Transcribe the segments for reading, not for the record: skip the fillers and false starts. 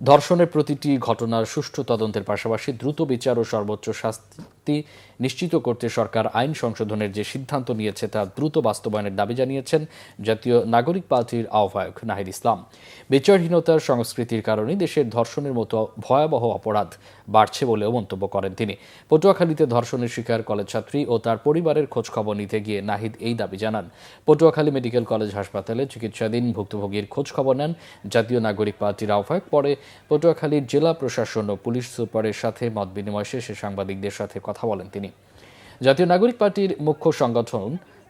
ধর্ষণের প্রতিটি ঘটনার সুষ্ঠু তদন্তের পাশাপাশি দ্রুত বিচার ও সর্বোচ্চ শাস্তি নিশ্চিত করতে সরকার আইন সংশোধনের যে সিদ্ধান্ত নিয়েছে তা দ্রুত বাস্তবায়নের দাবি জানিয়েছেন জাতীয় নাগরিক পার্টির আহ্বায়ক নাহিদ ইসলাম। বিচারহীনতার সংস্কৃতির কারণে দেশের ধর্ষণের মতো ভয়াবহ অপরাধ বাড়ছে বলেও মন্তব্য করেন তিনি। পটুয়াখালীতে ধর্ষণের শিকার কলেজ ছাত্রী ও তার পরিবারের খোঁজখবর নিতে গিয়ে নাহিদ এই দাবি জানান। পটুয়াখালী মেডিকেল কলেজ হাসপাতালে চিকিৎসাধীন ভুক্তভোগীর খোঁজখবর নেন জাতীয় নাগরিক পার্টির আহ্বায়ক। পরে পটুয়াখালীর জেলা প্রশাসন ও পুলিশ সুপারের সাথে মতবিনিময় শেষে সাংবাদিকদের সাথে কথা বলেন তিনি। জাতীয় নাগরিক পার্টির মুখ্য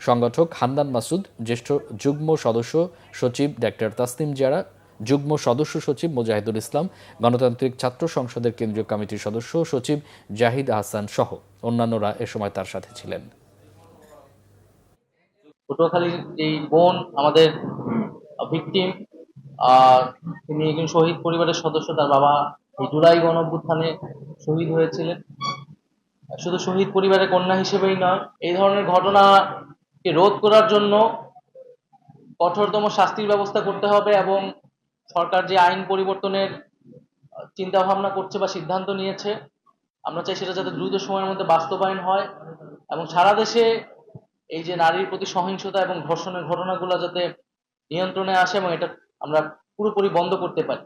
সংগঠক হান্নান মাসুদ, জ্যেষ্ঠ যুগ্ম সদস্য সচিব ডাক্তার তাসনিম জারা, যুগ্ম সদস্য সচিব মুজাহিদুল ইসলাম, গণতান্ত্রিক ছাত্র সংসদের কেন্দ্রীয় কমিটির সদস্য সচিব জাহিদ আহসান সহ অন্যান্যরা এ সময় তার সাথে ছিলেন। পটুয়াখালীর এই বোন আমাদের ভিকটিম, তিনি একজন শহীদ পরিবারের সদস্য। তার বাবা এই জুলাই গণ অভ্যুত্থানে শহীদ হয়েছিলেন। শুধু শহীদ পরিবারের কন্যা হিসেবেই নয়, এই ধরনের ঘটনাকে রোধ করার জন্য কঠোরতম শাস্তির ব্যবস্থা করতে হবে এবং সরকার যে আইন পরিবর্তনের চিন্তা ভাবনা করছে বা সিদ্ধান্ত নিয়েছে, আমরা চাই সেটা যাতে দ্রুত সময়ের মধ্যে বাস্তবায়ন হয় এবং সারা দেশে এই যে নারীর প্রতি সহিংসতা এবং ধর্ষণের ঘটনাগুলো যাতে নিয়ন্ত্রণে আসে এবং এটা আমরা পুরোপুরি বন্ধ করতে পারি।